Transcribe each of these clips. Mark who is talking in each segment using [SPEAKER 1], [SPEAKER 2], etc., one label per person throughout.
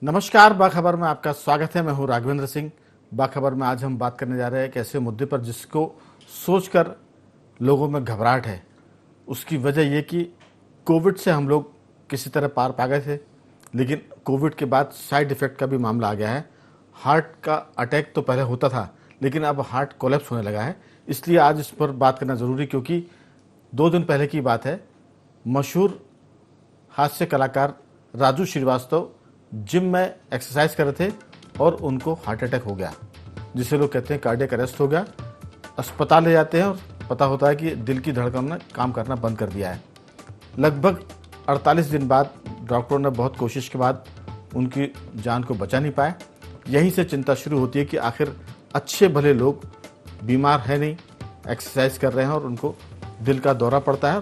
[SPEAKER 1] नमस्कार, बाखबर में आपका स्वागत है। मैं हूं राघवेंद्र सिंह। बाखबर में आज हम बात करने जा रहे हैं एक ऐसे मुद्दे पर जिसको सोचकर लोगों में घबराहट है। उसकी वजह यह कि कोविड से हम लोग किसी तरह पार पा गए थे, लेकिन कोविड के बाद साइड इफ़ेक्ट का भी मामला आ गया है। हार्ट का अटैक तो पहले होता था, लेकिन अब हार्ट कोलैप्स होने लगा है। इसलिए आज इस पर बात करना ज़रूरी, क्योंकि 2 दिन पहले की बात है। मशहूर हास्य कलाकार राजू श्रीवास्तव जिम में एक्सरसाइज कर रहे थे और उनको हार्ट अटैक हो गया, जिसे लोग कहते हैं कार्डियक अरेस्ट हो गया। अस्पताल ले जाते हैं और पता होता है कि दिल की धड़कन ने काम करना बंद कर दिया है। लगभग 48 दिन बाद डॉक्टरों ने बहुत कोशिश के बाद उनकी जान को बचा नहीं पाए। यहीं से चिंता शुरू होती है कि आखिर अच्छे भले लोग बीमार है नहीं, एक्सरसाइज कर रहे हैं और उनको दिल का दौरा पड़ता है,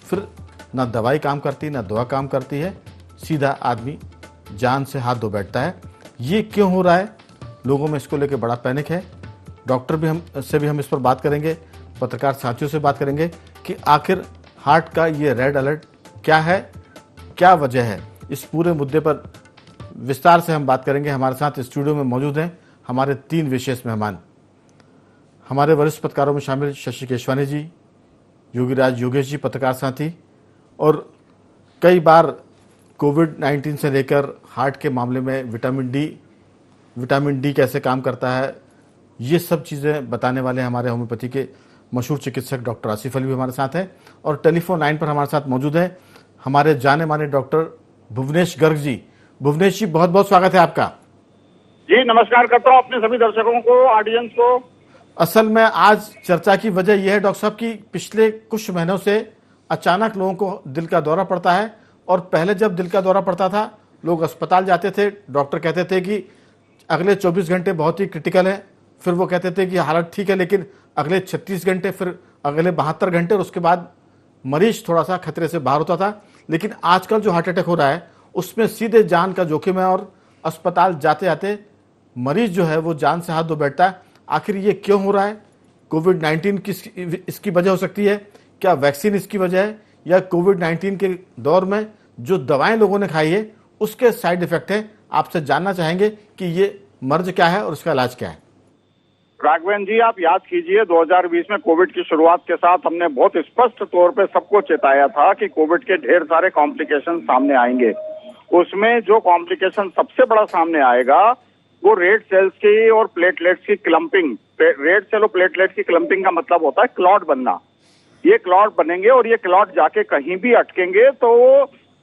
[SPEAKER 1] फिर ना दवाई काम करती ना दवा काम करती है, सीधा आदमी जान से हाथ धो बैठता है। ये क्यों हो रहा है? लोगों में इसको लेकर बड़ा पैनिक है। डॉक्टर भी हम इस पर बात करेंगे, पत्रकार साथियों से बात करेंगे कि आखिर हार्ट का ये रेड अलर्ट क्या है, क्या वजह है। इस पूरे मुद्दे पर विस्तार से हम बात करेंगे। हमारे साथ स्टूडियो में मौजूद हैं हमारे 3 विशेष मेहमान। हमारे वरिष्ठ पत्रकारों में शामिल शशि केशवानी जी, योगीराज योगेश जी पत्रकार साथी, और कई बार कोविड-19 से लेकर हार्ट के मामले में विटामिन डी कैसे काम करता है, ये सब चीज़ें बताने वाले हमारे होम्योपैथी के मशहूर चिकित्सक डॉक्टर आसिफ अली भी हमारे साथ हैं। और टेलीफोन लाइन पर हमारे साथ मौजूद हैं हमारे जाने माने डॉक्टर भुवनेश गर्ग जी। भुवनेश जी, बहुत बहुत स्वागत है आपका।
[SPEAKER 2] जी नमस्कार करता हूँ अपने सभी दर्शकों को, ऑडियंस को।
[SPEAKER 1] असल में आज चर्चा की वजह यह है डॉक्टर साहब कि पिछले कुछ महीनों से अचानक लोगों को दिल का दौरा पड़ता है, और पहले जब दिल का दौरा पड़ता था लोग अस्पताल जाते थे, डॉक्टर कहते थे कि अगले 24 घंटे बहुत ही क्रिटिकल है, फिर वो कहते थे कि हालत ठीक है, लेकिन अगले 36 घंटे, फिर अगले 72 घंटे, और उसके बाद मरीज थोड़ा सा खतरे से बाहर होता था। लेकिन आजकल जो हार्ट अटैक हो रहा है उसमें सीधे जान का जोखिम है, और अस्पताल जाते जाते मरीज जो है वो जान से हाथ धो बैठता है। आखिर ये क्यों हो रहा है? कोविड-19 इसकी वजह हो सकती है क्या? वैक्सीन इसकी वजह है, या कोविड-19 के दौर में जो दवाएं लोगों ने खाई है उसके साइड इफेक्ट है? आपसे जानना चाहेंगे कि ये मर्ज क्या है और उसका इलाज क्या है।
[SPEAKER 2] राघवेंद्र जी, आप याद कीजिए 2020 में कोविड की शुरुआत के साथ हमने बहुत स्पष्ट तौर पे सबको चेताया था कि कोविड के ढेर सारे कॉम्प्लिकेशन सामने आएंगे। उसमें जो कॉम्प्लिकेशन सबसे बड़ा सामने आएगा वो रेड सेल्स की और प्लेटलेट्स की क्लम्पिंग। रेड सेल और प्लेटलेट्स की क्लम्पिंग का मतलब होता है क्लॉट बनना। ये क्लॉट बनेंगे और ये क्लॉट जाके कहीं भी अटकेंगे तो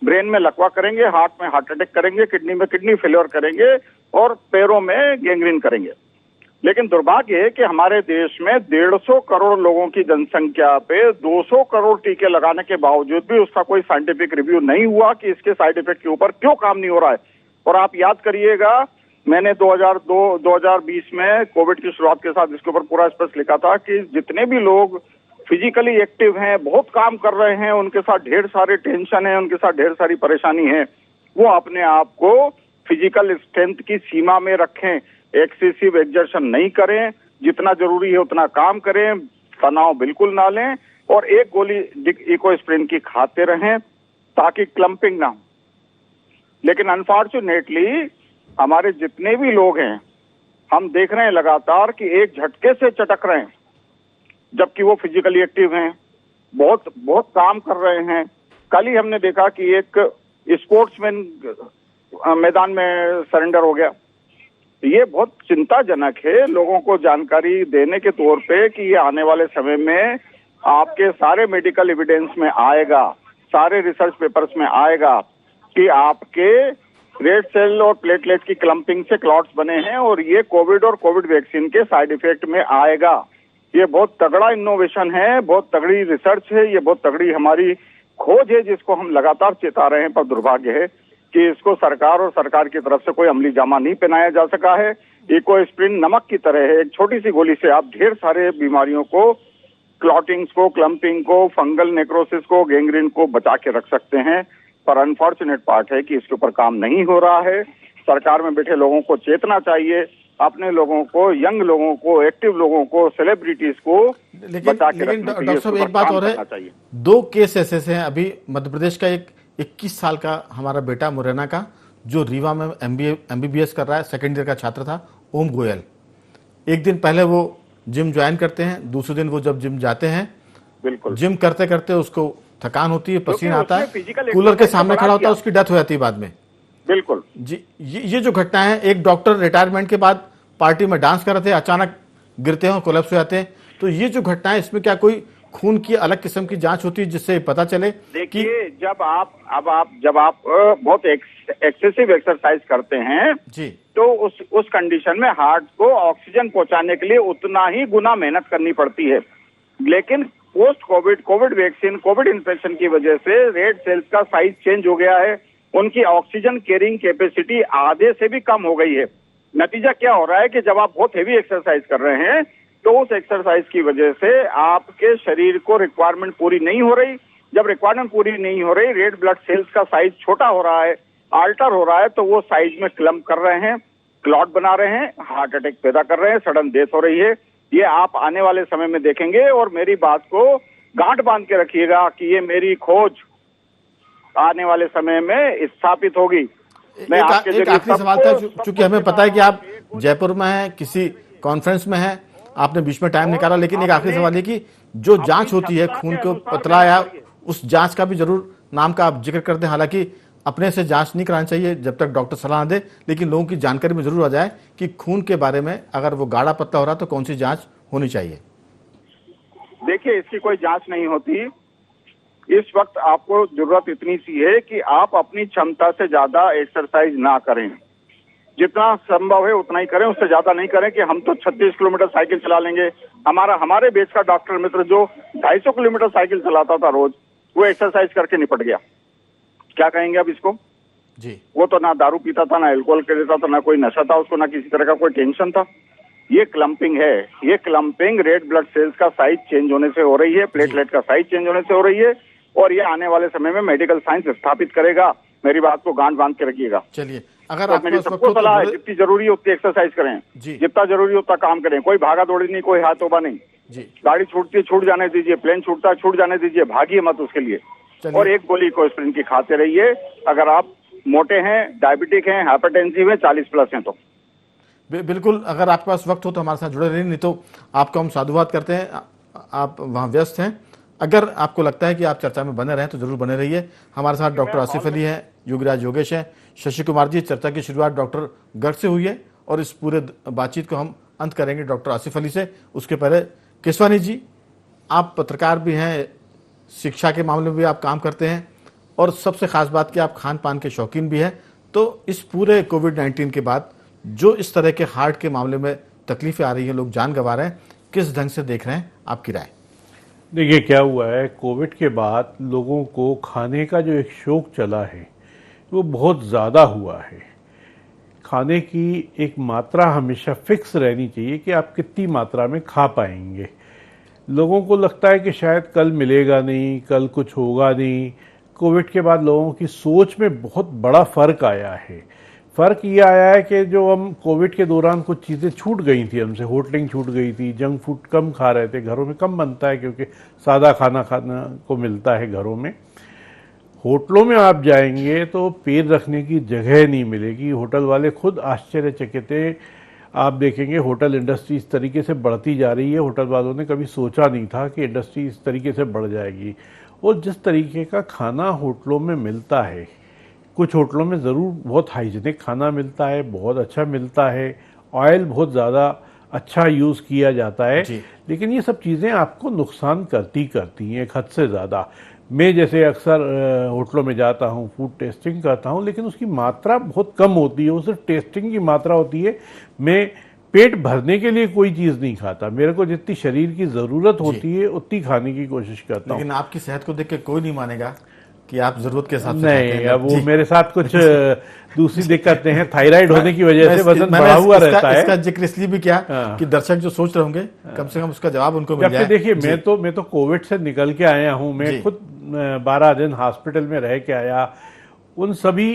[SPEAKER 2] ब्रेन में लकवा करेंगे, हार्ट में हार्ट अटैक करेंगे, किडनी में किडनी फेलियर करेंगे और पैरों में गैंग्रीन करेंगे। लेकिन दुर्भाग्य है कि हमारे देश में 150 करोड़ लोगों की जनसंख्या पे 200 करोड़ टीके लगाने के बावजूद भी उसका कोई साइंटिफिक रिव्यू नहीं हुआ कि इसके साइड इफेक्ट के ऊपर क्यों काम नहीं हो रहा है। और आप याद करिएगा, मैंने 2020 में कोविड की शुरुआत के साथ इसके ऊपर पूरा स्पष्ट लिखा था कि जितने भी लोग फिजिकली एक्टिव हैं, बहुत काम कर रहे हैं, उनके साथ ढेर सारे टेंशन है, उनके साथ ढेर सारी परेशानी है, वो अपने आप को फिजिकल स्ट्रेंथ की सीमा में रखें, एक्सेसिव एक्सर्शन नहीं करें, जितना जरूरी है उतना काम करें, तनाव बिल्कुल ना लें, और एक गोली इकोस्प्रिन की खाते रहें ताकि क्लम्पिंग ना हो। लेकिन अनफॉर्चुनेटली हमारे जितने भी लोग हैं, हम देख रहे हैं लगातार कि एक झटके से चटक रहे हैं, जबकि वो फिजिकली एक्टिव हैं, बहुत बहुत काम कर रहे हैं। कल ही हमने देखा कि एक स्पोर्ट्समैन मैदान में सरेंडर हो गया। ये बहुत चिंताजनक है। लोगों को जानकारी देने के तौर पे कि ये आने वाले समय में आपके सारे मेडिकल एविडेंस में आएगा, सारे रिसर्च पेपर्स में आएगा कि आपके रेड सेल और प्लेटलेट की क्लम्पिंग से क्लॉट्स बने हैं, और ये कोविड और कोविड वैक्सीन के साइड इफेक्ट में आएगा। ये बहुत तगड़ा इनोवेशन है, बहुत तगड़ी रिसर्च है, ये बहुत तगड़ी हमारी खोज है जिसको हम लगातार चेता रहे हैं। पर दुर्भाग्य है कि इसको सरकार और सरकार की तरफ से कोई अमली जामा नहीं पहनाया जा सका है। इकोस्प्रिन नमक की तरह है, एक छोटी सी गोली से आप ढेर सारे बीमारियों को, क्लॉटिंग्स को, क्लम्पिंग को, फंगल नेक्रोसिस को, गैंग्रीन को बचा के रख सकते हैं। पर अनफॉर्चुनेट पार्ट है कि इसके ऊपर काम नहीं हो रहा है। सरकार में बैठे लोगों को चेतना चाहिए, अपने लोगों को, यंग लोगों को, एक्टिव लोगों को, सेलिब्रिटीज को बचा के रखने के लिए
[SPEAKER 1] डॉक्टर साहब एक बात और है, 2 केस ऐसे हैं। अभी मध्य प्रदेश का एक 21 साल का हमारा बेटा मुरैना का, जो रीवा में MBBS कर रहा है, सेकेंड ईयर का छात्र था, ओम गोयल। एक दिन पहले वो जिम ज्वाइन करते हैं, दूसरे दिन वो जब जिम जाते हैं,
[SPEAKER 2] बिल्कुल
[SPEAKER 1] जिम करते करते उसको थकान होती है, पसीना आता है,
[SPEAKER 2] उसमें physical
[SPEAKER 1] कूलर के
[SPEAKER 2] exercise
[SPEAKER 1] सामने
[SPEAKER 2] तो
[SPEAKER 1] खड़ा होता है,
[SPEAKER 2] बढ़ा
[SPEAKER 1] उसकी डेथ हो जाती है बाद में।
[SPEAKER 2] बिल्कुल
[SPEAKER 1] जी, ये जो घटना है, एक डॉक्टर रिटायरमेंट के बाद पार्टी में डांस कर रहे थे, अचानक गिरते हैं और कोलैप्स हो जाते हैं। तो ये जो घटना है, इसमें क्या कोई खून की अलग किस्म की जांच होती है जिससे पता चले?
[SPEAKER 2] देखिए, जब आप बहुत एक्सेसिव एक्सरसाइज करते हैं
[SPEAKER 1] जी,
[SPEAKER 2] तो उस कंडीशन में हार्ट को ऑक्सीजन पहुंचाने के लिए उतना ही गुना मेहनत करनी पड़ती है। लेकिन post Covid vaccine, Covid infection की वजह से रेड सेल्स का साइज चेंज हो गया है, उनकी ऑक्सीजन कैरिंग कैपेसिटी आधे से भी कम हो गई है। नतीजा क्या हो रहा है कि जब आप बहुत हेवी एक्सरसाइज कर रहे हैं तो उस एक्सरसाइज की वजह से आपके शरीर को रिक्वायरमेंट पूरी नहीं हो रही। जब रिक्वायरमेंट पूरी नहीं हो रही, रेड ब्लड सेल्स का साइज छोटा हो रहा है, आल्टर हो रहा है, तो वो साइज में क्लम्प कर रहे हैं, क्लॉट बना रहे हैं, हार्ट अटैक पैदा कर रहे हैं, सडन डेथ हो रही है। ये आप आने वाले समय में देखेंगे और मेरी बात को गांठ बांध के रखिएगा कि ये मेरी खोज आने वाले समय में स्थापित होगी। मैं आपके
[SPEAKER 1] एक आखिरी सवाल था, चूंकि हमें पता है कि आप जयपुर में हैं, किसी कॉन्फ्रेंस में हैं, आपने बीच में टाइम निकाला, लेकिन एक आखिरी सवाल है कि जो जांच होती है खून को पतला, या उस जांच का भी जरूर नाम का आप जिक्र करते हैं। हालांकि अपने से जांच नहीं करानी चाहिए जब तक डॉक्टर सलाह ना दे, लेकिन लोगों की जानकारी में जरूर आ जाए कि खून के बारे में अगर वो गाढ़ा पतला हो रहा है तो कौन सी जांच होनी चाहिए।
[SPEAKER 2] देखिए, इसकी कोई जांच नहीं होती। इस वक्त आपको जरूरत इतनी सी है कि आप अपनी क्षमता से ज्यादा एक्सरसाइज ना करें, जितना संभव है उतना ही करें, उससे ज्यादा नहीं करें कि हम तो 36 किलोमीटर साइकिल चला लेंगे। हमारे बेच का डॉक्टर मित्र जो 250 किलोमीटर साइकिल चलाता था रोज, वो एक्सरसाइज करके निपट गया। क्या कहेंगे अब इसको?
[SPEAKER 1] जी,
[SPEAKER 2] वो तो ना दारू पीता था, ना अल्कोहल लेता था, ना कोई नशा था उसको, ना किसी तरह का कोई टेंशन था। ये क्लम्पिंग है। ये क्लम्पिंग रेड ब्लड सेल्स का साइज चेंज होने से हो रही है, प्लेटलेट का साइज चेंज होने से हो रही है, और ये आने वाले समय में मेडिकल साइंस स्थापित करेगा। मेरी बात को गांठ बांध के रखिएगा।
[SPEAKER 1] चलिए, अगर
[SPEAKER 2] तो मेरी सबको सलाह है, जितनी जरूरी है उतनी एक्सरसाइज करें, जितना जरूरी है उतना काम करें। कोई भागा दौड़ी नहीं, कोई हाथ तोबा नहीं।
[SPEAKER 1] जी,
[SPEAKER 2] गाड़ी छूटती है छूट जाने दीजिए, प्लेन छूटता है छूट जाने दीजिए, भागिए मत उसके लिए। और एक गोली कोएस्प्रिन की खाते रहिए। अगर आप मोटे हैं, डायबिटिक हैं, हाइपरटेंसिव हैं, 40+ हैं तो
[SPEAKER 1] बिल्कुल। अगर आपके पास वक्त हो तो हमारे साथ जुड़े रहिए, नहीं तो आपको हम साधुवाद करते हैं, आप वहाँ व्यस्त हैं। अगर आपको लगता है कि आप चर्चा में बने रहें तो जरूर बने रहिए। हमारे साथ डॉक्टर आसिफ अली हैं, योगीराज योगेश हैं, शशि कुमार जी। चर्चा की शुरुआत डॉक्टर गर्ग से हुई है और इस पूरे बातचीत को हम अंत करेंगे डॉक्टर आसिफ अली से। उसके पहले केशवानी जी, आप पत्रकार भी हैं, शिक्षा के मामले में भी आप काम करते हैं, और सबसे खास बात कि आप खान पान के शौकीन भी हैं। तो इस पूरे कोविड-19 के बाद जो इस तरह के हार्ट के मामले में तकलीफें आ रही हैं, लोग जान गंवा रहे हैं, किस ढंग से देख रहे हैं, आपकी राय?
[SPEAKER 3] देखिए, क्या हुआ है, कोविड के बाद लोगों को खाने का जो एक शौक चला है वो बहुत ज़्यादा हुआ है। खाने की एक मात्रा हमेशा फिक्स रहनी चाहिए कि आप कितनी मात्रा में खा पाएंगे। लोगों को लगता है कि शायद कल मिलेगा नहीं, कल कुछ होगा नहीं। कोविड के बाद लोगों की सोच में बहुत बड़ा फ़र्क आया है। फ़र्क ये आया है कि जो हम कोविड के दौरान कुछ चीज़ें छूट गई थी हमसे, होटलिंग छूट गई थी, जंक फूड कम खा रहे थे, घरों में कम बनता है क्योंकि सादा खाना को मिलता है घरों में। होटलों में आप जाएंगे तो पैर रखने की जगह नहीं मिलेगी। होटल वाले खुद आश्चर्यचकित हैं। आप देखेंगे होटल इंडस्ट्री इस तरीके से बढ़ती जा रही है, होटल वालों ने कभी सोचा नहीं था कि इंडस्ट्री इस तरीके से बढ़ जाएगी। और जिस तरीके का खाना होटलों में मिलता है, कुछ होटलों में ज़रूर बहुत हाइजीनिक खाना मिलता है, बहुत अच्छा मिलता है, ऑयल बहुत ज़्यादा अच्छा यूज़ किया जाता है, लेकिन ये सब चीज़ें आपको नुकसान करती हैं एक हद से ज़्यादा। मैं जैसे अक्सर होटलों में जाता हूँ, फूड टेस्टिंग करता हूँ, लेकिन उसकी मात्रा बहुत कम होती है, वो सिर्फ टेस्टिंग की मात्रा होती है। मैं पेट भरने के लिए कोई चीज़ नहीं खाता, मेरे को जितनी शरीर की ज़रूरत होती है उतनी खाने की कोशिश करता हूँ।
[SPEAKER 1] लेकिन आपकी सेहत को देख के कोई नहीं मानेगा कि आप जरूरत के हिसाब से
[SPEAKER 3] नहीं, अब वो मेरे साथ कुछ दूसरी दिक्कतें हैं, थायराइड होने की वजह से वजन बढ़ा हुआ रहता है।
[SPEAKER 1] इसका जिक्र इसलिए भी किया कि दर्शक जो सोच रहे होंगे कम से कम उसका जवाब उनको मिल जाए।
[SPEAKER 3] देखिए, मैं तो कोविड से निकल के आया हूँ, मैं खुद 12 दिन हॉस्पिटल में रह के आया। उन सभी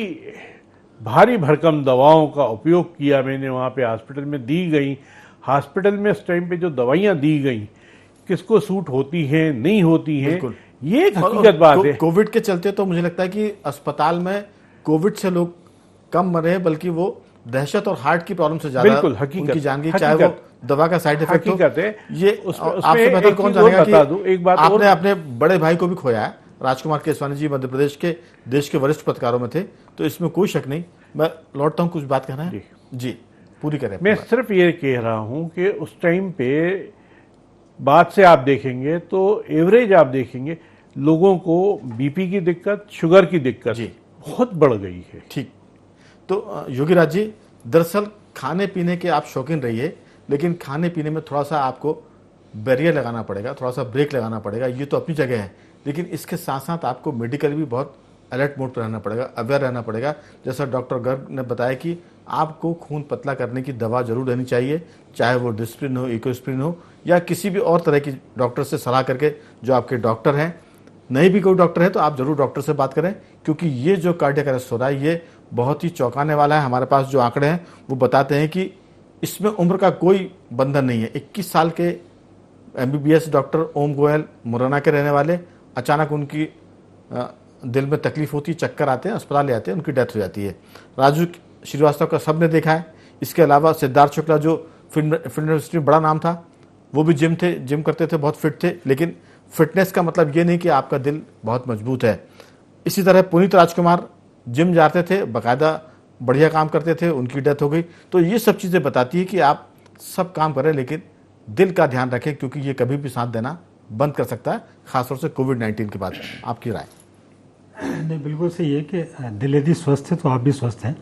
[SPEAKER 3] भारी भरकम दवाओं का उपयोग किया मैंने, वहाँ पे हॉस्पिटल में दी गई। हॉस्पिटल में इस टाइम पे जो दवाइयाँ दी गई, किसको सूट होती हैं नहीं होती हैं, ये एक हकीकत बात है।
[SPEAKER 1] कोविड के चलते तो मुझे लगता है कि अस्पताल में कोविड से लोग कम मरे हैं, बल्कि वो दहशत और हार्ट की प्रॉब्लम से ज्यादा
[SPEAKER 3] बिल्कुल, हकीकत,
[SPEAKER 1] उनकी जान गई, चाहे वो दवा का साइड इफेक्ट हो।
[SPEAKER 3] हकीकत है।
[SPEAKER 1] ये आपसे बेहतर कौन जानेगा कि
[SPEAKER 3] एक बात
[SPEAKER 1] आपने अपने बड़े भाई को भी खोया है। राजकुमार केसवानी जी मध्य प्रदेश के देश के वरिष्ठ पत्रकारों में थे, तो इसमें कोई शक नहीं। मैं लौटता हूँ, कुछ बात कहना है जी, पूरी करें।
[SPEAKER 3] मैं सिर्फ ये कह रहा हूं कि उस टाइम पे बात से आप देखेंगे तो एवरेज आप देखेंगे लोगों को बीपी की दिक्कत, शुगर की दिक्कत
[SPEAKER 1] जी
[SPEAKER 3] बहुत बढ़ गई है।
[SPEAKER 1] ठीक। तो योगी राज जी, दरअसल खाने पीने के आप शौकीन रहिए, लेकिन खाने पीने में थोड़ा सा आपको बैरियर लगाना पड़ेगा, थोड़ा सा ब्रेक लगाना पड़ेगा। ये तो अपनी जगह है, लेकिन इसके साथ साथ आपको मेडिकली भी बहुत अलर्ट मोड पर रहना पड़ेगा, अवेयर रहना पड़ेगा। जैसा डॉक्टर गर्ग ने बताया कि आपको खून पतला करने की दवा जरूर रहनी चाहिए, चाहे वो डिस्प्रिन हो, इकोस्प्रिन हो, या किसी भी और तरह की डॉक्टर से सलाह करके, जो आपके डॉक्टर हैं। नहीं भी कोई डॉक्टर है तो आप जरूर डॉक्टर से बात करें, क्योंकि ये जो कार्डियक अरेस्ट हो रहा है ये बहुत ही चौंकाने वाला है। हमारे पास जो आंकड़े हैं वो बताते हैं कि इसमें उम्र का कोई बंधन नहीं है। 21 साल के MBBS डॉक्टर ओम गोयल, मुरैना के रहने वाले, अचानक उनकी दिल में तकलीफ होती है, चक्कर आते हैं, अस्पताल ले आते हैं, उनकी डेथ हो जाती है। राजू श्रीवास्तव का सबने देखा है। इसके अलावा सिद्धार्थ शुक्ला, जो फिल्म इंडस्ट्री में बड़ा नाम था, वो भी जिम करते थे, बहुत फिट थे। लेकिन फिटनेस का मतलब ये नहीं कि आपका दिल बहुत मजबूत है। इसी तरह पुनीत राजकुमार जिम जाते थे, बाकायदा बढ़िया काम करते थे, उनकी डेथ हो गई। तो ये सब चीज़ें बताती है कि आप सब काम करें, लेकिन दिल का ध्यान रखें, क्योंकि ये कभी भी साथ देना बंद कर सकता है, खासतौर से कोविड-19 के बाद। आपकी राय?
[SPEAKER 4] नहीं, बिल्कुल सही है कि दिल यदि स्वस्थ है तो आप भी स्वस्थ हैं।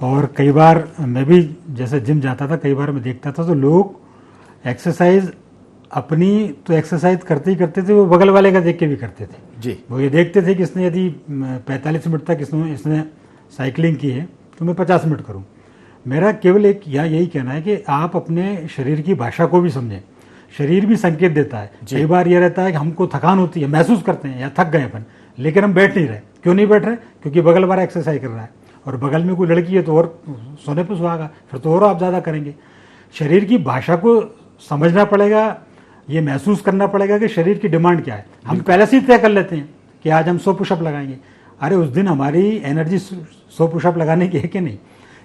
[SPEAKER 4] और कई बार मैं भी जैसे जिम जाता था, कई बार मैं देखता था तो लोग एक्सरसाइज अपनी तो एक्सरसाइज करते ही करते थे, वो बगल वाले का देख के भी करते थे
[SPEAKER 1] जी।
[SPEAKER 4] वो ये देखते थे कि इसने यदि 45 मिनट तक इसने साइकिलिंग की है तो मैं 50 मिनट करूं। मेरा केवल एक यही कहना है कि आप अपने शरीर की भाषा को भी समझें। शरीर भी संकेत देता है। कई बार ये रहता है कि हमको थकान होती है, महसूस करते हैं या थक गए अपन, लेकिन हम बैठ नहीं रहे। क्यों नहीं बैठ रहे? क्योंकि बगल वाला एक्सरसाइज कर रहा है, और बगल में कोई लड़की है तो और सोने पर सुहागा, फिर तो और आप ज़्यादा करेंगे। शरीर की भाषा को समझना पड़ेगा, ये महसूस करना पड़ेगा कि शरीर की डिमांड क्या है। हम पहले से ही तय कर लेते हैं कि आज हम 100 पुशअप लगाएंगे। अरे उस दिन हमारी एनर्जी 100 पुशअप लगाने की है कि नहीं,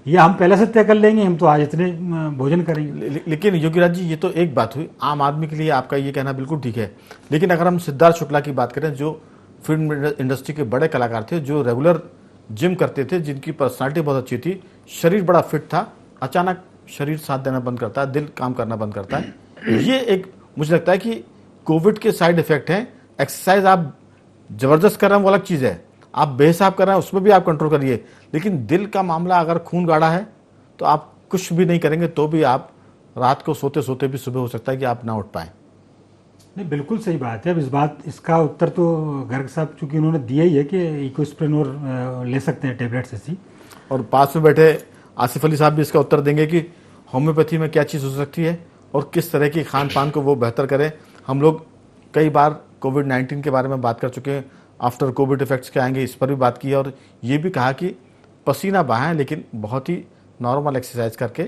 [SPEAKER 4] ये हम पहले से तय कर लेंगे, हम तो आज इतने भोजन करेंगे।
[SPEAKER 1] लेकिन योगी राज जी, ये तो एक बात हुई आम आदमी के लिए, आपका ये कहना बिल्कुल ठीक है। लेकिन अगर हम सिद्धार्थ शुक्ला की बात करें, जो फिल्म इंडस्ट्री के बड़े कलाकार थे, जो रेगुलर जिम करते थे, जिनकी पर्सनालिटी बहुत अच्छी थी, शरीर बड़ा फिट था, अचानक शरीर साथ देना बंद करता है, दिल काम करना बंद करता है। ये एक मुझे लगता है कि कोविड के साइड इफेक्ट हैं। एक्सरसाइज आप जबरदस्त कर रहे हैं वो अलग चीज़ है, आप बेहिसाब कर रहे हैं उसमें भी आप कंट्रोल करिए। लेकिन दिल का मामला अगर खून गाढ़ा है तो आप कुछ भी नहीं करेंगे तो भी आप रात को सोते सोते भी सुबह हो सकता है कि आप ना उठ पाए।
[SPEAKER 4] नहीं, बिल्कुल सही बात है। अब इसका उत्तर तो गर्ग साहब चूंकि उन्होंने दिया ही है कि इकोस्प्रिन और ले सकते हैं टेबलेट्स ऐसी।
[SPEAKER 1] और पास में बैठे आसिफ अली साहब भी इसका उत्तर देंगे कि होम्योपैथी में क्या चीज़ हो सकती है और किस तरह की खान पान को वो बेहतर करें। हम लोग कई बार कोविड-19 के बारे में बात कर चुके हैं, आफ्टर कोविड इफेक्ट्स क्या आएंगे इस पर भी बात की है, और ये भी कहा कि पसीना बहाएं, लेकिन बहुत ही नॉर्मल एक्सरसाइज करके,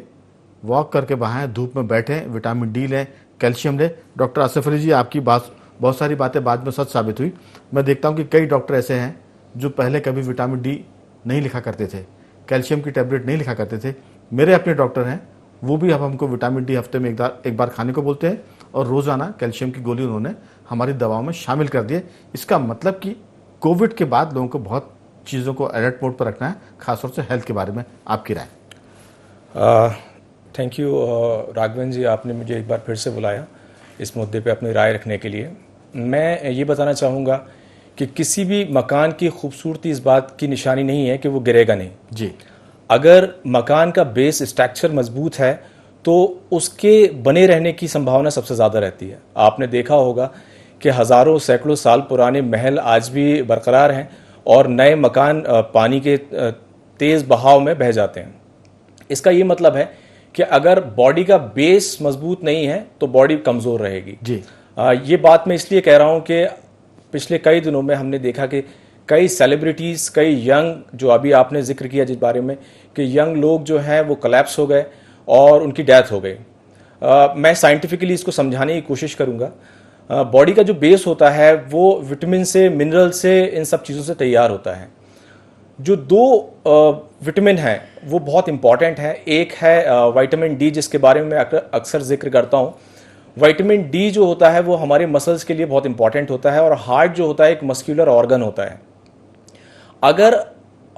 [SPEAKER 1] वॉक करके बहाएं, धूप में बैठें, विटामिन डी लें, कैल्शियम लें। डॉक्टर आसिफ अली जी, आपकी बहुत सारी बातें बाद में सच साबित हुई। मैं देखता हूँ कि कई डॉक्टर ऐसे हैं जो पहले कभी विटामिन डी नहीं लिखा करते थे, कैल्शियम की टैबलेट नहीं लिखा करते थे। मेरे अपने डॉक्टर हैं, वो भी अब हमको विटामिन डी हफ्ते में एक बार खाने को बोलते हैं, और रोज़ाना कैल्शियम की गोली उन्होंने हमारी दवाओं में शामिल कर दिए। इसका मतलब कि कोविड के बाद लोगों को बहुत चीज़ों को अलर्ट मोड पर रखना है, खासतौर से हेल्थ के बारे में आपकी राय?
[SPEAKER 5] थैंक यू राघवेंद्र जी, आपने मुझे एक बार फिर से बुलाया इस मुद्दे पे अपनी राय रखने के लिए। मैं ये बताना चाहूँगा कि किसी भी मकान की खूबसूरती इस बात की निशानी नहीं है कि वो गिरेगा नहीं
[SPEAKER 1] जी।
[SPEAKER 5] अगर मकान का बेस स्ट्रक्चर मजबूत है तो उसके बने रहने की संभावना सबसे ज़्यादा रहती है। आपने देखा होगा कि हज़ारों सैकड़ों साल पुराने महल आज भी बरकरार हैं और नए मकान पानी के तेज़ बहाव में बह जाते हैं। इसका ये मतलब है कि अगर बॉडी का बेस मजबूत नहीं है तो बॉडी कमज़ोर रहेगी
[SPEAKER 1] जी।
[SPEAKER 5] ये बात मैं इसलिए कह रहा हूँ कि पिछले कई दिनों में हमने देखा कि कई सेलिब्रिटीज़, कई यंग, जो अभी आपने जिक्र किया जिस बारे में कि यंग लोग जो हैं वो कोलैप्स हो गए और उनकी डेथ हो गई। मैं साइंटिफिकली इसको समझाने की कोशिश करूँगा। बॉडी का जो बेस होता है वो विटामिन से, मिनरल से, इन सब चीज़ों से तैयार होता है। जो दो विटामिन हैं वो बहुत इंपॉर्टेंट है। एक है विटामिन डी, जिसके बारे में मैं अक्सर जिक्र करता हूँ। विटामिन डी जो होता है वो हमारे मसल्स के लिए बहुत इंपॉर्टेंट होता है, और हार्ट जो होता है एक मस्कुलर ऑर्गन होता है। अगर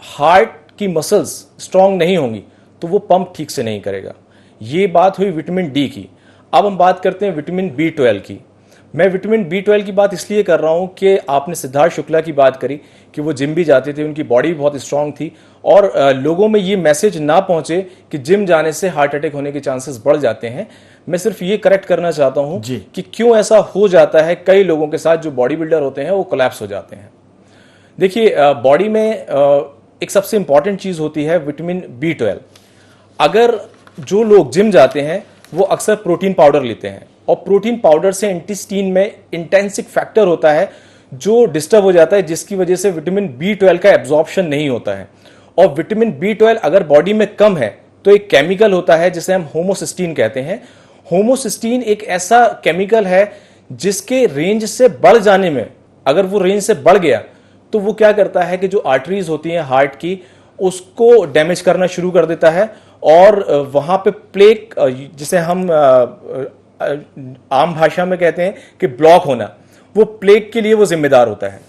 [SPEAKER 5] हार्ट की मसल्स स्ट्रांग नहीं होंगी तो वो पंप ठीक से नहीं करेगा। ये बात हुई विटामिन डी की। अब हम बात करते हैं विटामिन B12 की। मैं विटामिन B12 की बात इसलिए कर रहा हूं कि आपने सिद्धार्थ शुक्ला की बात करी कि वो जिम भी जाते थे, उनकी बॉडी भी बहुत स्ट्रांग थी, और लोगों में ये मैसेज ना पहुंचे कि जिम जाने से हार्ट अटैक होने के चांसेस बढ़ जाते हैं। मैं सिर्फ ये करेक्ट करना चाहता हूं कि क्यों ऐसा हो जाता है। कई लोगों के साथ जो बॉडी बिल्डर होते हैं वो कोलैप्स हो जाते हैं। देखिए, बॉडी में एक सबसे इंपॉर्टेंट चीज होती है विटामिन B12। अगर जो लोग जिम जाते हैं वो अक्सर प्रोटीन पाउडर लेते हैं, और प्रोटीन पाउडर से इंटेस्टाइन में इंटेंसिक फैक्टर होता है जो डिस्टर्ब हो जाता है, जिसकी वजह से विटामिन B12 का एब्जॉर्प्शन नहीं होता है। और विटामिन B12 अगर बॉडी में कम है तो एक केमिकल होता है जिसे हम होमोसिस्टीन कहते हैं। होमोसिस्टीन एक ऐसा केमिकल है जिसके रेंज से बढ़ जाने में, अगर वो रेंज से बढ़ गया तो वो क्या करता है कि जो आर्टरीज होती हैं हार्ट की, उसको डैमेज करना शुरू कर देता है, और वहां पे प्लेक, जिसे हम आम भाषा में कहते हैं कि ब्लॉक होना, वो प्लेक के लिए वो जिम्मेदार होता है।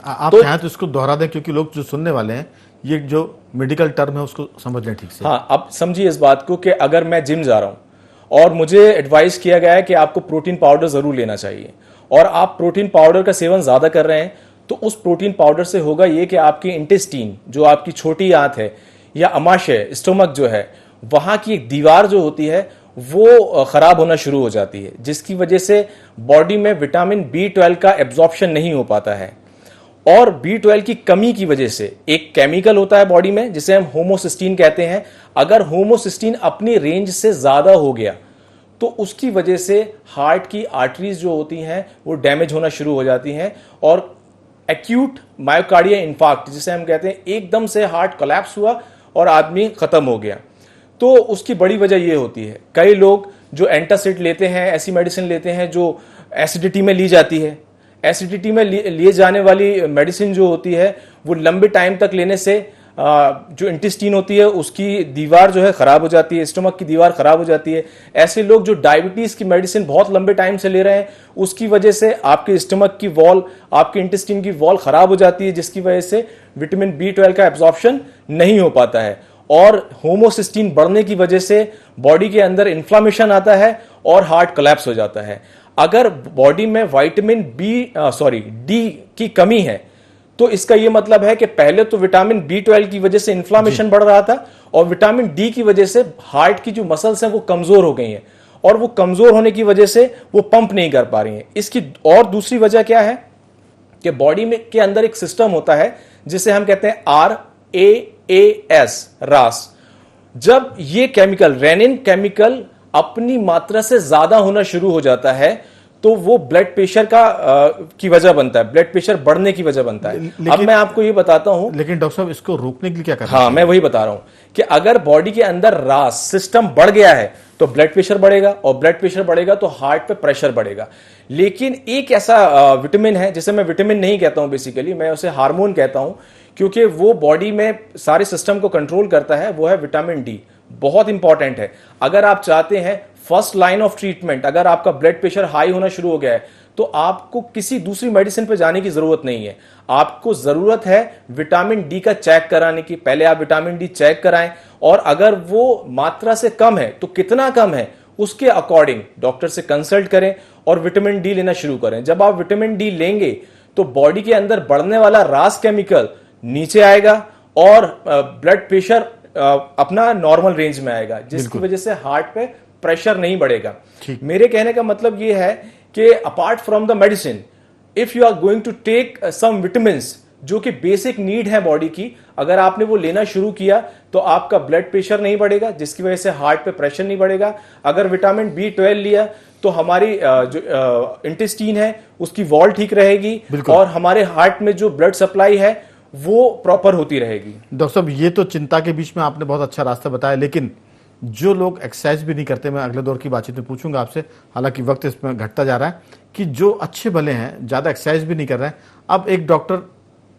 [SPEAKER 1] आप चाहें तो इसको दोहरा दें, क्योंकि लोग जो सुनने वाले हैं ये जो मेडिकल टर्म है उसको समझ लें ठीक से।
[SPEAKER 5] हाँ, अब समझिए इस बात को कि अगर मैं जिम जा रहा हूं और मुझे एडवाइस किया गया है कि आपको प्रोटीन पाउडर जरूर लेना चाहिए, और आप प्रोटीन पाउडर का सेवन ज्यादा कर रहे हैं, तो उस प्रोटीन पाउडर से होगा ये कि आपकी इंटेस्टीन, जो आपकी छोटी आंत है या अमाशय स्टोमक जो है, वहां की एक दीवार जो होती है वो खराब होना शुरू हो जाती है, जिसकी वजह से बॉडी में विटामिन B12 का एब्जॉर्प्शन नहीं हो पाता है। और B12 की कमी की वजह से एक केमिकल होता है बॉडी में जिसे हम होमोसिस्टीन कहते हैं। अगर होमोसिस्टीन अपनी रेंज से ज्यादा हो गया तो उसकी वजह से हार्ट की आर्टरीज जो होती हैं वो डैमेज होना शुरू हो जाती हैं, और एक्यूट मायोकार्डियल इंफार्क्ट जिसे हम कहते हैं, एकदम से हार्ट कोलैप्स हुआ और आदमी खत्म हो गया। तो उसकी बड़ी वजह ये होती है, कई लोग जो एंटासिड लेते हैं, ऐसी मेडिसिन लेते हैं जो एसिडिटी में ली जाती है। एसिडिटी में लिए जाने वाली मेडिसिन जो होती है वो लंबे टाइम तक लेने से जो इंटेस्टीन होती है उसकी दीवार जो है खराब हो जाती है, स्टमक की दीवार खराब हो जाती है। ऐसे लोग जो डायबिटीज की मेडिसिन बहुत लंबे टाइम से ले रहे हैं, उसकी वजह से आपके स्टमक की वॉल, आपके इंटेस्टीन की वॉल खराब हो जाती है, जिसकी वजह से विटामिन B12 का एब्जॉर्प्शन नहीं हो पाता है, और होमोसिस्टीन बढ़ने की वजह से बॉडी के अंदर इन्फ्लामेशन आता है और हार्ट कोलैप्स हो जाता है। अगर बॉडी में विटामिन डी की कमी है तो इसका यह मतलब है कि पहले तो विटामिन B12 की वजह से इन्फ्लामेशन बढ़ रहा था, और विटामिन डी की वजह से हार्ट की जो मसल्स हैं वो कमजोर हो गई हैं, और वो कमजोर होने की वजह से वो पंप नहीं कर पा रही हैं। इसकी और दूसरी वजह क्या है कि बॉडी में के अंदर एक सिस्टम होता है जिसे हम कहते हैं RAAS, रास। जब ये केमिकल, रेनिन केमिकल, अपनी मात्रा से ज्यादा होना शुरू हो जाता है तो वो ब्लड प्रेशर की वजह बनता है, ब्लड प्रेशर बढ़ने की वजह बनता है। अब मैं आपको ये बताता हूं,
[SPEAKER 1] लेकिन डॉक्टर साहब इसको रोकने के लिए क्या करना
[SPEAKER 5] हाँ, मैं वही बता रहा हूं कि अगर बॉडी के अंदर रास सिस्टम बढ़ गया है तो ब्लड प्रेशर बढ़ेगा, और ब्लड प्रेशर बढ़ेगा तो हार्ट पे प्रेशर बढ़ेगा। लेकिन एक ऐसा विटामिन है जिसे मैं विटामिन नहीं कहता हूं, बेसिकली मैं उसे हार्मोन कहता हूं, क्योंकि वो बॉडी में सारे सिस्टम को कंट्रोल करता है, वो है विटामिन डी। बहुत इंपॉर्टेंट है। अगर आप चाहते हैं फर्स्ट लाइन ऑफ ट्रीटमेंट, अगर आपका ब्लड प्रेशर हाई होना शुरू हो गया है तो आपको किसी दूसरी मेडिसिन पे जाने की जरूरत नहीं है। आपको जरूरत है विटामिन डी का चेक कराने की। पहले आप विटामिन डी चेक कराएं, और अगर वो मात्रा से कम है तो कितना कम है उसके अकॉर्डिंग डॉक्टर से कंसल्ट करें और विटामिन डी लेना शुरू करें। जब आप विटामिन डी लेंगे तो बॉडी के अंदर बढ़ने वाला रास केमिकल नीचे आएगा और ब्लड प्रेशर अपना नॉर्मल रेंज में आएगा, जिसकी वजह से हार्ट पे प्रेशर नहीं बढ़ेगा। मेरे कहने का मतलब यह है कि apart from the medicine, if you are going to take some vitamins जो कि बेसिक नीड है बॉडी की, अगर आपने वो लेना शुरू किया तो आपका ब्लड प्रेशर नहीं बढ़ेगा, जिसकी वजह से हार्ट पे प्रेशर नहीं बढ़ेगा। अगर विटामिन B12 लिया तो हमारी जो इंटेस्टीन है उसकी वॉल ठीक रहेगी, और हमारे हार्ट में जो ब्लड सप्लाई है वो प्रॉपर होती रहेगी।
[SPEAKER 1] डॉक्टर साहब, ये तो चिंता के बीच में आपने बहुत अच्छा रास्ता बताया, लेकिन जो लोग एक्सरसाइज भी नहीं करते, मैं अगले दौर की बातचीत में पूछूंगा आपसे, हालांकि वक्त इसमें घटता जा रहा है, कि जो अच्छे भले हैं, ज़्यादा एक्सरसाइज भी नहीं कर रहे हैं, अब एक डॉक्टर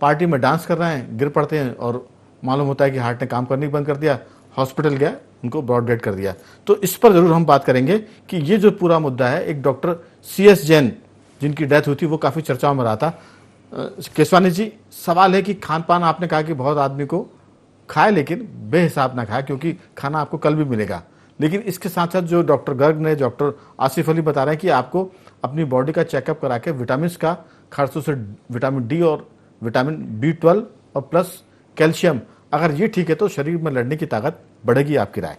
[SPEAKER 1] पार्टी में डांस कर रहे हैं, गिर पड़ते हैं और मालूम होता है कि हार्ट ने काम करने बंद कर दिया, हॉस्पिटल गया, उनको ब्रॉड डेड कर दिया। तो इस पर जरूर हम बात करेंगे कि ये जो पूरा मुद्दा है, एक डॉक्टर CS जैन जिनकी डेथ हुई थी वो काफ़ी चर्चाओं में रहा था। केसवानी जी, सवाल है कि खान पान आपने कहा कि बहुत आदमी को खाए लेकिन बेहिसाब ना खाए, क्योंकि खाना आपको कल भी मिलेगा, लेकिन इसके साथ साथ जो डॉक्टर गर्ग ने, डॉक्टर आसिफ अली बता रहे हैं कि आपको अपनी बॉडी का चेकअप करा के विटामिन का, खासतौर से विटामिन D और विटामिन B12 और प्लस कैल्शियम, अगर ये ठीक है तो शरीर में लड़ने की ताकत बढ़ेगी। आपकी राय?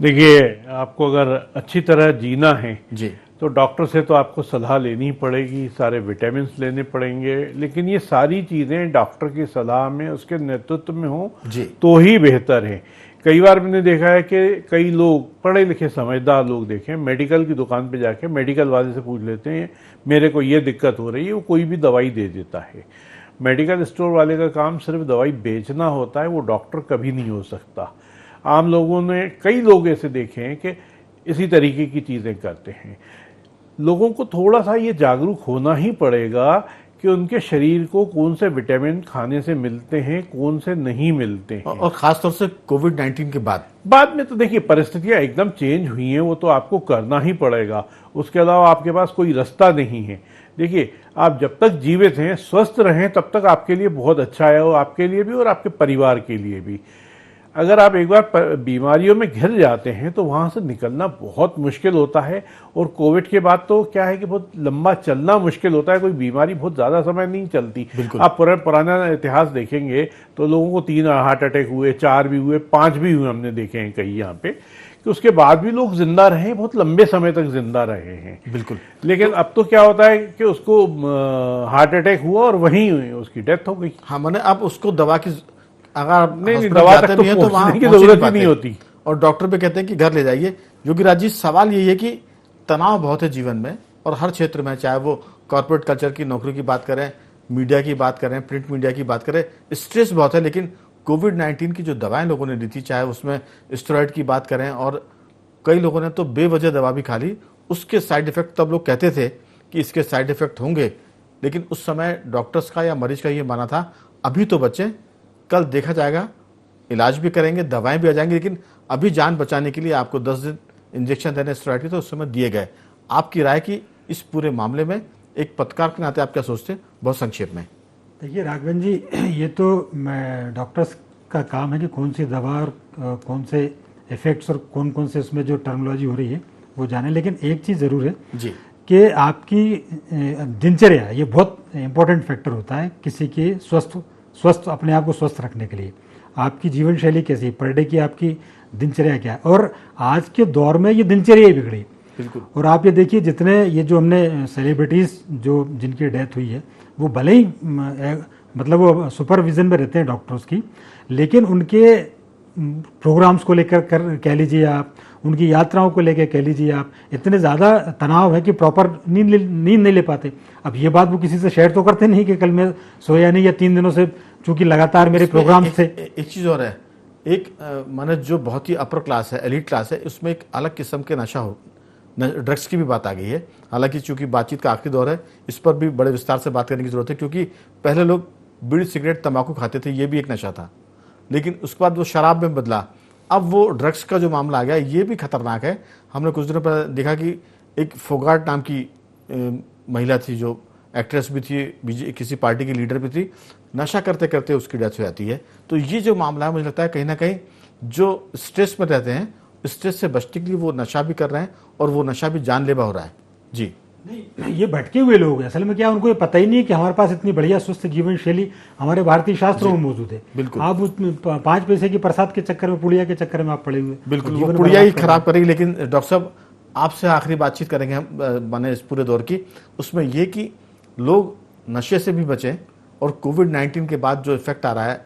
[SPEAKER 3] देखिए, आपको अगर अच्छी तरह जीना है
[SPEAKER 1] जी,
[SPEAKER 3] तो डॉक्टर से तो आपको सलाह लेनी पड़ेगी, सारे विटामिन लेने पड़ेंगे, लेकिन ये सारी चीज़ें डॉक्टर की सलाह में, उसके नेतृत्व में हो
[SPEAKER 1] जी,
[SPEAKER 3] तो ही बेहतर है। कई बार मैंने देखा है कि कई लोग, पढ़े लिखे समझदार लोग देखें, मेडिकल की दुकान पे जाके मेडिकल वाले से पूछ लेते हैं मेरे को ये दिक्कत हो रही है, वो कोई भी दवाई दे देता है। मेडिकल स्टोर वाले का काम सिर्फ दवाई बेचना होता है, वो डॉक्टर कभी नहीं हो सकता। आम लोगों ने, कई लोग ऐसे देखे हैं कि इसी तरीके की चीज़ें करते हैं। लोगों को थोड़ा सा ये जागरूक होना ही पड़ेगा कि उनके शरीर को कौन से विटामिन खाने से मिलते हैं, कौन से नहीं मिलते हैं।
[SPEAKER 1] और खासतौर से कोविड-19 के
[SPEAKER 3] बाद में तो देखिए परिस्थितियां एकदम चेंज हुई हैं, वो तो आपको करना ही पड़ेगा, उसके अलावा आपके पास कोई रास्ता नहीं है। देखिए, आप जब तक जीवित हैं, स्वस्थ रहें, तब तक आपके लिए बहुत अच्छा है, और आपके लिए भी और आपके परिवार के लिए भी। अगर आप एक बार बीमारियों में घिर जाते हैं तो वहां से निकलना बहुत मुश्किल होता है, और कोविड के बाद तो क्या है कि बहुत लंबा चलना मुश्किल होता है। कोई बीमारी बहुत ज़्यादा समय नहीं चलती। आप पुराना इतिहास देखेंगे तो लोगों को 3 हार्ट अटैक हुए, 4 भी हुए, 5 भी हुए, हमने देखे हैं कई यहाँ पे, कि उसके बाद भी लोग जिंदा रहे, बहुत लंबे समय तक जिंदा रहे हैं।
[SPEAKER 1] बिल्कुल।
[SPEAKER 3] लेकिन अब तो क्या होता है कि उसको हार्ट अटैक हुआ और वहीं उसकी डेथ हो गई।
[SPEAKER 1] हाँ, मैंने अब उसको दवा की, अगर आप
[SPEAKER 3] नहीं, दवा तक तो पहुंचने की जरूरत ही नहीं होती,
[SPEAKER 1] और डॉक्टर भी कहते हैं कि घर ले जाइए। योगी राज जी, सवाल यही है कि तनाव बहुत है जीवन में और हर क्षेत्र में, चाहे वो कॉर्पोरेट कल्चर की नौकरी की बात करें, मीडिया की बात करें, प्रिंट मीडिया की बात करें, स्ट्रेस बहुत है। लेकिन कोविड-19 की जो दवाएं लोगों ने ली थी, चाहे उसमें स्टेरॉइड की बात करें, और कई लोगों ने तो बेवजह दवा भी खा ली, उसके साइड इफेक्ट तब लोग कहते थे कि इसके साइड इफेक्ट होंगे, लेकिन उस समय डॉक्टर्स का या मरीज का ये माना था अभी तो बचें, कल देखा जाएगा, इलाज भी करेंगे, दवाएं भी आ जाएंगी, लेकिन अभी जान बचाने के लिए आपको 10 दिन इंजेक्शन देने स्टेरॉइड के, तो उस समय दिए गए। आपकी राय की इस पूरे मामले में एक पत्रकार के नाते आप क्या सोचते हैं, बहुत संक्षेप में?
[SPEAKER 4] देखिए राघवन जी, ये तो डॉक्टर्स का काम है कि कौन सी दवा और कौन से इफेक्ट्स और कौन कौन से उसमें जो टर्मिनोलॉजी हो रही है वो जाने। लेकिन एक चीज़ ज़रूर है
[SPEAKER 1] जी,
[SPEAKER 4] कि आपकी दिनचर्या, ये बहुत इंपॉर्टेंट फैक्टर होता है किसी के स्वस्थ अपने आप को स्वस्थ रखने के लिए। आपकी जीवन शैली कैसी, पर डे की आपकी दिनचर्या क्या है, और आज के दौर में ये दिनचर्या ही बिगड़ी।
[SPEAKER 1] बिल्कुल।
[SPEAKER 4] और आप ये देखिए, जितने ये जो हमने सेलिब्रिटीज़ जो जिनकी डेथ हुई है, वो भले ही मतलब वो सुपरविजन में रहते हैं डॉक्टर्स की, लेकिन उनके प्रोग्राम्स को लेकर कह लीजिए आप, उनकी यात्राओं को लेकर कह लीजिए आप, इतने ज़्यादा तनाव है कि प्रॉपर नींद नहीं ले पाते। अब ये बात वो किसी से शेयर तो करते नहीं कि कल मैं सोया नहीं, या 3 दिनों से चूंकि लगातार मेरे प्रोग्राम थे।
[SPEAKER 1] एक चीज़ और है, एक माने जो बहुत ही अपर क्लास है, एलिट क्लास है, उसमें एक अलग किस्म के नशा हो, ड्रग्स की भी बात आ गई है। हालांकि चूंकि बातचीत का आखिरी दौर है, इस पर भी बड़े विस्तार से बात करने की जरूरत है, क्योंकि पहले लोग बीड़ी, सिगरेट, तंबाकू खाते थे, ये भी एक नशा था, लेकिन उसके बाद वो शराब में बदला, अब वो ड्रग्स का जो मामला आ गया, ये भी खतरनाक है। हमने कुछ दिनों पहले देखा कि एक फोगाट नाम की महिला थी, जो एक्ट्रेस भी थी, किसी पार्टी की लीडर भी थी, नशा करते करते उसकी डेथ हो जाती है। तो ये जो मामला है, मुझे लगता है कहीं ना कहीं जो स्ट्रेस में रहते हैं, स्ट्रेस से बचने के लिए वो नशा भी कर रहे हैं, और वो नशा भी जानलेवा हो रहा है। जी
[SPEAKER 4] नहीं, ये भटके हुए लोग हैं असल में। क्या उनको ये पता ही नहीं है कि हमारे पास इतनी बढ़िया स्वस्थ जीवन शैली हमारे भारतीय शास्त्रों में मौजूद है।
[SPEAKER 1] बिल्कुल।
[SPEAKER 4] आप उस 5 पैसे की प्रसाद के चक्कर में, पुड़िया के चक्कर में आप पड़े हुए।
[SPEAKER 1] बिल्कुल, वो पुड़िया ही खराब करेगी। लेकिन डॉक्टर साहब, आपसे आखिरी बातचीत करेंगे हम माने इस पूरे दौर की, उसमें ये कि लोग नशे से भी बचें, और कोविड-19 के बाद जो इफेक्ट आ रहा है,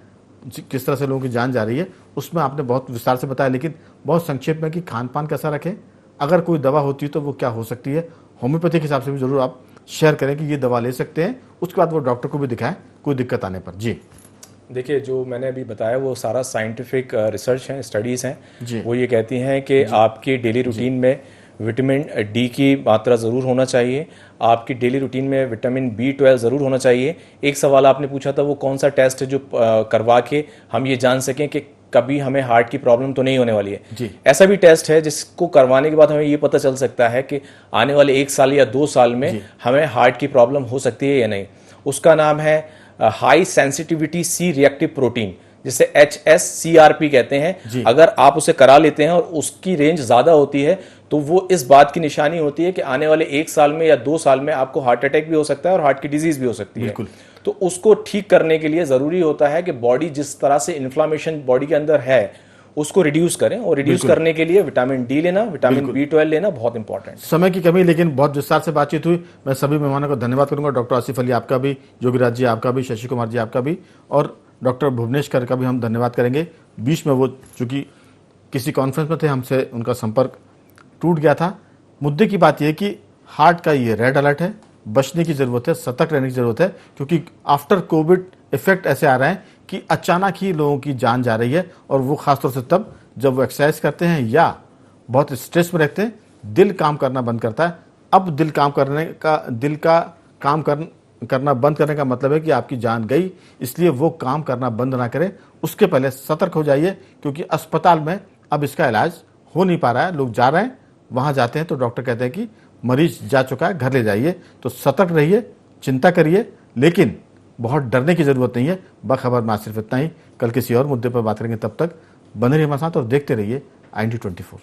[SPEAKER 1] किस तरह से लोगों की जान जा रही है, उसमें आपने बहुत विस्तार से बताया, लेकिन बहुत संक्षेप में कि खान पान कैसा रखें, अगर कोई दवा होती है तो वो क्या हो सकती है, होम्योपैथी के हिसाब से भी जरूर आप शेयर करें कि ये दवा ले सकते हैं, उसके बाद वो डॉक्टर को भी दिखाएं कोई दिक्कत आने पर। जी
[SPEAKER 5] देखिए, जो मैंने अभी बताया वो सारा साइंटिफिक रिसर्च है, स्टडीज़ हैं।
[SPEAKER 1] जी।
[SPEAKER 5] वो ये कहती हैं कि आपकी डेली रूटीन में विटामिन डी की मात्रा ज़रूर होना चाहिए। आपकी डेली रूटीन में विटामिन B12 ज़रूर होना चाहिए। एक सवाल आपने पूछा था वो कौन सा टेस्ट है जो करवा के हम ये जान सकें कि कभी हमें हार्ट की प्रॉब्लम तो नहीं होने वाली है।
[SPEAKER 1] जी।
[SPEAKER 5] ऐसा भी टेस्ट है जिसको करवाने के बाद हमें ये पता चल सकता है कि आने वाले 1 साल या 2 साल में हमें हार्ट की प्रॉब्लम हो सकती है या नहीं। उसका नाम है high sensitivity C reactive protein, जिसे HSCRP कहते हैं। अगर आप उसे करा लेते हैं और उसकी रेंज ज्यादा होती है तो वो इस बात की निशानी होती है कि आने वाले 1 साल में या 2 साल में आपको हार्ट अटैक भी हो सकता है और हार्ट की डिजीज भी हो सकती है। तो उसको ठीक करने के लिए जरूरी होता है कि बॉडी जिस तरह से इन्फ्लामेशन बॉडी के अंदर है उसको रिड्यूस करें, और रिड्यूस करने के लिए विटामिन डी लेना, विटामिन B12 लेना बहुत इंपॉर्टेंट।
[SPEAKER 1] समय की कमी, लेकिन बहुत विस्तार से बातचीत हुई। मैं सभी मेहमानों को धन्यवाद करूंगा। डॉक्टर आसिफ अली आपका भी, योगीराज जी आपका भी, शशि कुमार जी आपका भी, और डॉक्टर भुवनेश्वर का भी हम धन्यवाद करेंगे। बीच में वो चूंकि किसी कॉन्फ्रेंस में थे, हमसे उनका संपर्क टूट गया था। मुद्दे की बात यह कि हार्ट का ये रेड अलर्ट है, बचने की जरूरत है, सतर्क रहने की जरूरत है, क्योंकि आफ्टर कोविड इफेक्ट ऐसे आ रहे हैं कि अचानक ही लोगों की जान जा रही है, और वो खासतौर से तब जब वो एक्सरसाइज करते हैं या बहुत स्ट्रेस में रहते हैं, दिल काम करना बंद करता है। अब दिल का काम करना बंद करने का मतलब है कि आपकी जान गई, इसलिए वो काम करना बंद ना करें। उसके पहले सतर्क हो जाइए, क्योंकि अस्पताल में अब इसका इलाज हो नहीं पा रहा है। लोग जा रहे हैं, वहां जाते हैं तो डॉक्टर कहते हैं कि मरीज जा चुका है, घर ले जाइए। तो सतर्क रहिए, चिंता करिए, लेकिन बहुत डरने की जरूरत नहीं है। बखबर में आज सिर्फ इतना ही। कल किसी और मुद्दे पर बात करेंगे, तब तक बने रहिए हमारे साथ और देखते रहिए IND24।